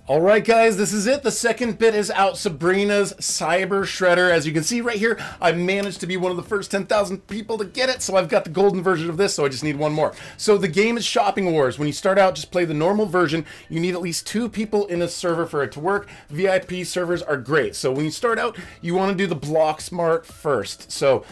All right, guys, this is it. The second bit is out, Sabrina's Cyber Shredder. As you can see right here, I managed to be one of the first 10,000 people to get it, so I've got the golden version of this, so I just need one more. So the game is Shopping Wars. When you start out, just play the normal version. You need at least 2 people in a server for it to work. VIP servers are great. So when you start out, you want to do the Bloxmart first. So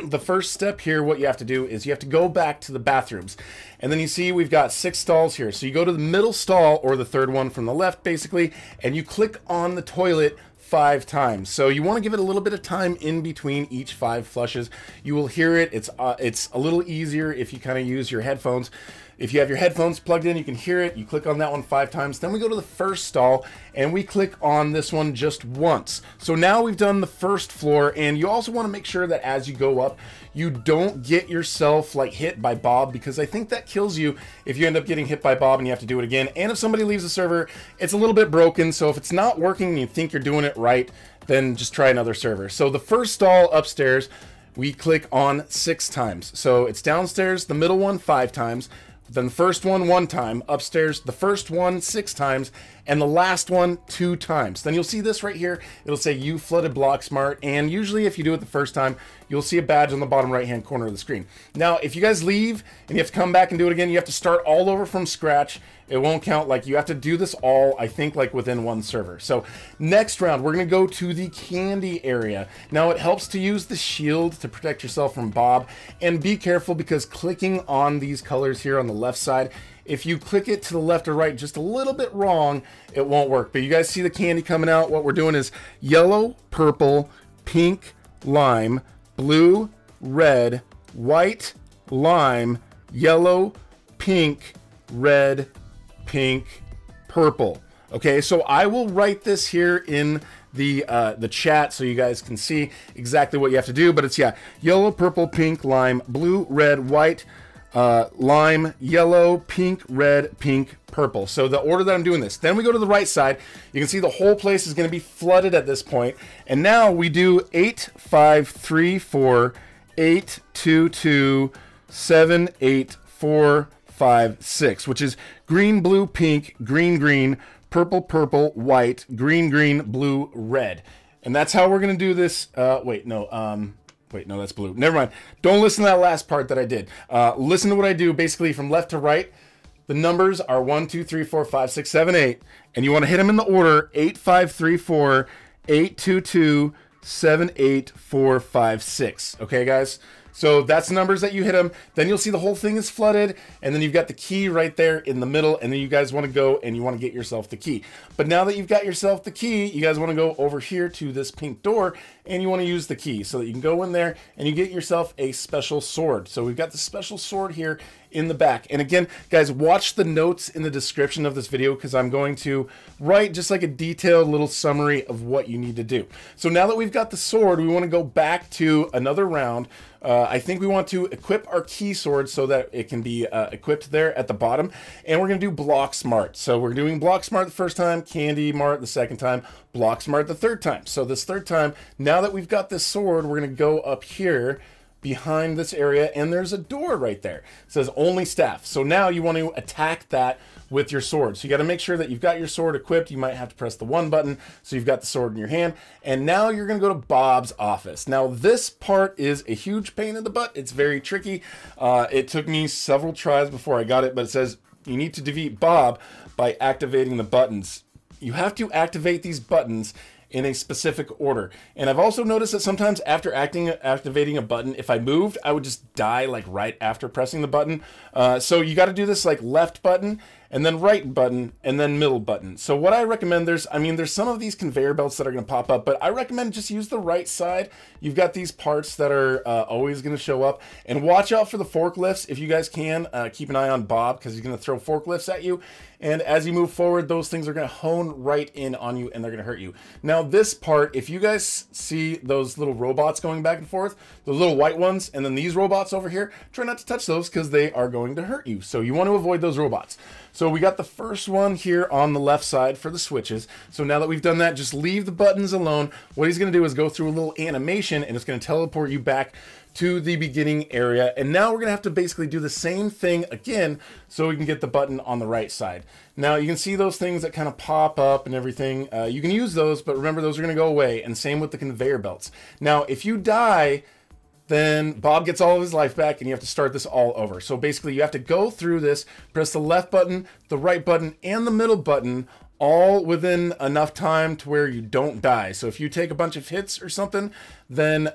the first step here, what you have to do is you have to go back to the bathrooms. And then you see we've got 6 stalls here. So you go to the middle stall, or the third one from the left, basically, and you click on the toilet 5 times. So you want to give it a little bit of time in between each 5 flushes. You will hear it. It's a little easier if you kind of use your headphones. If you have your headphones plugged in, you can hear it. You click on that one 5 times. Then we go to the first stall and we click on this one just once. So now we've done the first floor, and you also want to make sure that as you go up, you don't get yourself like hit by Bob, because I think that kills you if you end up getting hit by Bob and you have to do it again. And if somebody leaves the server, it's a little bit broken. So if it's not working and you think you're doing it right, then just try another server. So the first stall upstairs, we click on 6 times. So it's downstairs, the middle one 5 times. Then the first one 1 time, upstairs the first one 6 times, and the last one 2 times. Then you'll see this right here. It'll say you flooded Bloxmart, and usually if you do it the first time, you'll see a badge on the bottom right hand corner of the screen. Now if you guys leave and you have to come back and do it again, you have to start all over from scratch. It won't count. Like, you have to do this all, I think, like within 1 server. So next round, we're gonna go to the candy area. Now it helps to use the shield to protect yourself from Bob, and be careful because clicking on these colors here on the left side, if you click it to the left or right just a little bit wrong, it won't work. But you guys see the candy coming out. What we're doing is yellow, purple, pink, lime, blue, red, white, lime, yellow, pink, red, pink, purple. Okay, so I will write this here in the chat so you guys can see exactly what you have to do. But it's, yeah, yellow, purple, pink, lime, blue, red, white, lime, yellow, pink, red, pink, purple. So the order that I'm doing this. Then we go to the right side. You can see the whole place is going to be flooded at this point. And now we do 8, 5, 3, 4, 8, 2, 2, 7, 8, 4, 5, 6, which is green, blue, pink, green, green, purple, purple, white, green, green, blue, red. And that's how we're going to do this. Wait, no, that's blue. Never mind. Don't listen to that last part that I did. Listen to what I do basically from left to right. The numbers are 1, 2, 3, 4, 5, 6, 7, 8. And you want to hit them in the order 8, 5, 3, 4, 8, 2, 2, 7, 8, 4, 5, 6. Okay, guys? So that's the numbers that you hit them. Then you'll see the whole thing is flooded, and then you've got the key right there in the middle, and then you guys want to go and you want to get yourself the key. But now that you've got yourself the key, you guys want to go over here to this pink door, and you want to use the key so that you can go in there and you get yourself a special sword. So we've got the special sword here in the back. And again, guys, watch the notes in the description of this video, because I'm going to write just like a detailed little summary of what you need to do. So now that we've got the sword, we want to go back to another round. I think we want to equip our key sword so that it can be equipped there at the bottom. And we're going to do Bloxmart. So we're doing Bloxmart the first time, Candy Mart the second time, Bloxmart the third time. So this third time, now that we've got this sword, we're going to go up here behind this area, and there's a door right there. It says only staff. So now you want to attack that with your sword. So you got to make sure that you've got your sword equipped. You might have to press the 1 button so you've got the sword in your hand. And now you're going to go to Bob's office. Now this part is a huge pain in the butt. It's very tricky. It took me several tries before I got it, but it says you need to defeat Bob by activating the buttons. You have to activate these buttons in a specific order. And I've also noticed that sometimes after activating a button, if I moved, I would just die like right after pressing the button. So you got to do this like left button, and then right button, and then middle button. So what I recommend, there's some of these conveyor belts that are going to pop up, but I recommend just use the right side. You've got these parts that are always going to show up, and watch out for the forklifts. If you guys can, keep an eye on Bob, because he's going to throw forklifts at you. And as you move forward, those things are going to hone right in on you, and they're going to hurt you. Now this part, if you guys see those little robots going back and forth, the little white ones, and then these robots over here, try not to touch those because they are going to hurt you. So you want to avoid those robots. So we got the first one here on the left side for the switches. So now that we've done that, just leave the buttons alone. What he's going to do is go through a little animation, and it's going to teleport you back to the beginning area. And now we're gonna have to basically do the same thing again so we can get the button on the right side. Now you can see those things that kind of pop up and everything. You can use those, but remember those are gonna go away, and same with the conveyor belts. Now, if you die, then Bob gets all of his life back and you have to start this all over. So basically you have to go through this, press the left button, the right button, and the middle button all within enough time to where you don't die. So if you take a bunch of hits or something, then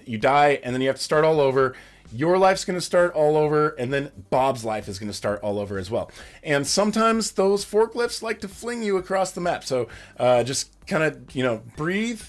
you die, and then you have to start all over. Your life's going to start all over, and then Bob's life is going to start all over as well. And sometimes those forklifts like to fling you across the map. So just kind of, you know, breathe,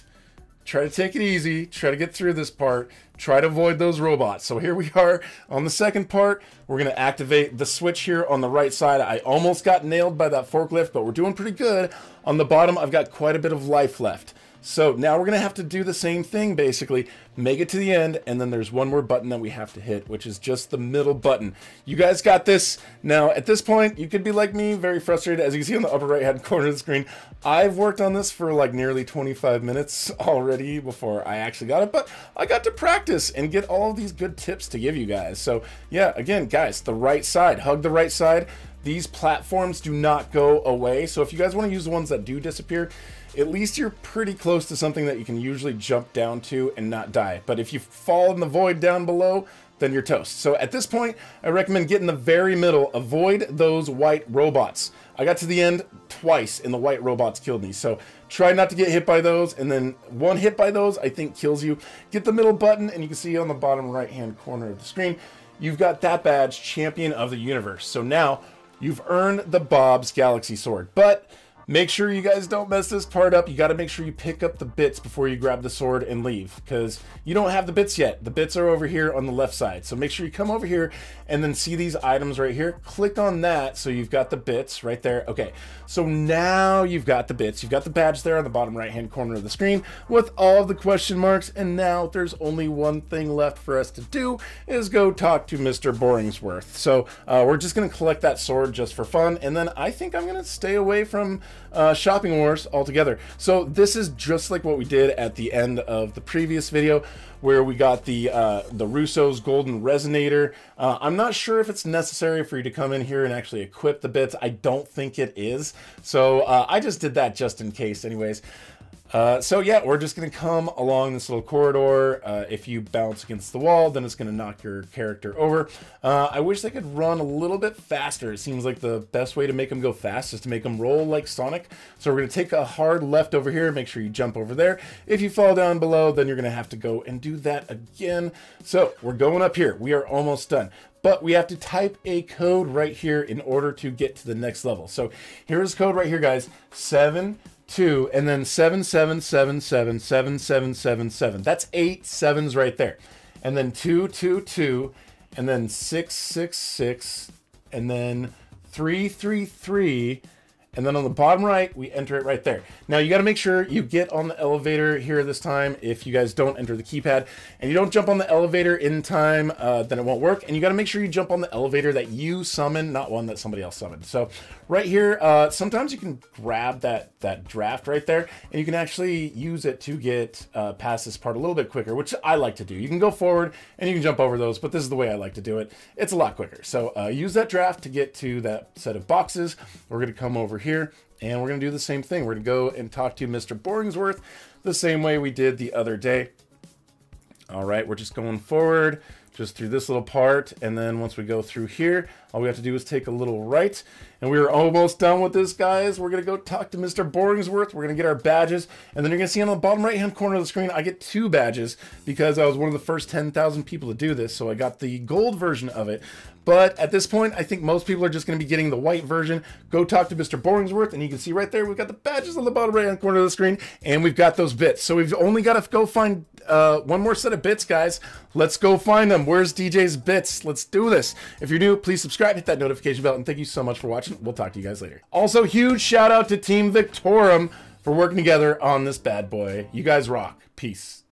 try to take it easy, try to get through this part, try to avoid those robots. So here we are on the second part. We're going to activate the switch here on the right side. I almost got nailed by that forklift, but we're doing pretty good. On the bottom, I've got quite a bit of life left. So now we're going to have to do the same thing, basically. Make it to the end, and then there's one more button that we have to hit, which is just the middle button. You guys got this. Now, at this point, you could be like me, very frustrated. As you can see on the upper right-hand corner of the screen, I've worked on this for like nearly 25 minutes already before I actually got it, but I got to practice and get all of these good tips to give you guys. So, yeah, again, guys, the right side. Hug the right side. These platforms do not go away, so if you guys want to use the ones that do disappear, at least you're pretty close to something that you can usually jump down to and not die. But if you fall in the void down below, then you're toast. So at this point, I recommend getting the very middle. Avoid those white robots. I got to the end twice and the white robots killed me. So try not to get hit by those, and then one hit by those I think kills you. Get the middle button, and you can see on the bottom right-hand corner of the screen, you've got that badge, Champion of the Universe. So now you've earned the Bob's Galaxy Sword. But make sure you guys don't mess this part up. You got to make sure you pick up the bits before you grab the sword and leave, because you don't have the bits yet. The bits are over here on the left side. So make sure you come over here and then see these items right here. Click on that so you've got the bits right there. Okay, so now you've got the bits. You've got the badge there on the bottom right-hand corner of the screen with all of the question marks. And now there's only one thing left for us to do, is go talk to Mr. Boringsworth. So we're just going to collect that sword just for fun. And then I think I'm going to stay away from shopping wars altogether. So this is just like what we did at the end of the previous video, where we got the Russo's golden resonator. I'm not sure if it's necessary for you to come in here and actually equip the bits. I don't think it is. So I just did that just in case anyways. So yeah, we're just going to come along this little corridor. If you bounce against the wall, then it's going to knock your character over. I wish they could run a little bit faster. It seems like the best way to make them go fast is to make them roll like Sonic. So we're going to take a hard left over here. Make sure you jump over there. If you fall down below, then you're going to have to go and do that again. So we're going up here. We are almost done. But we have to type a code right here in order to get to the next level. So here's code right here, guys. 7-2 and then 77777777. That's 8 sevens right there. And then 222 and then 666 and then 333. And then on the bottom right, we enter it right there. Now you got to make sure you get on the elevator here this time. If you guys don't enter the keypad and you don't jump on the elevator in time, then it won't work. And you got to make sure you jump on the elevator that you summon, not one that somebody else summoned. So right here, sometimes you can grab that draft right there, and you can actually use it to get past this part a little bit quicker, which I like to do. You can go forward and you can jump over those, but this is the way I like to do it. It's a lot quicker. So use that draft to get to that set of boxes. We're going to come over here and we're going to do the same thing. We're going to go and talk to Mr. Boringsworth the same way we did the other day. All right, we're just going forward just through this little part, and then once we go through here, all we have to do is take a little right, and we're almost done with this, guys. We're gonna go talk to Mr. Boringsworth. We're gonna get our badges, and then you're gonna see on the bottom right hand corner of the screen, I get 2 badges because I was one of the first 10,000 people to do this, so I got the gold version of it. But at this point, I think most people are just going to be getting the white version. Go talk to Mr. Boringsworth, and you can see right there, we've got the badges on the bottom right-hand corner of the screen, and we've got those bits. So we've only got to go find one more set of bits, guys. Let's go find them. Where's DJ's bits? Let's do this. If you're new, please subscribe, hit that notification bell, and thank you so much for watching. We'll talk to you guys later. Also, huge shout out to Team Victorum for working together on this bad boy. You guys rock. Peace.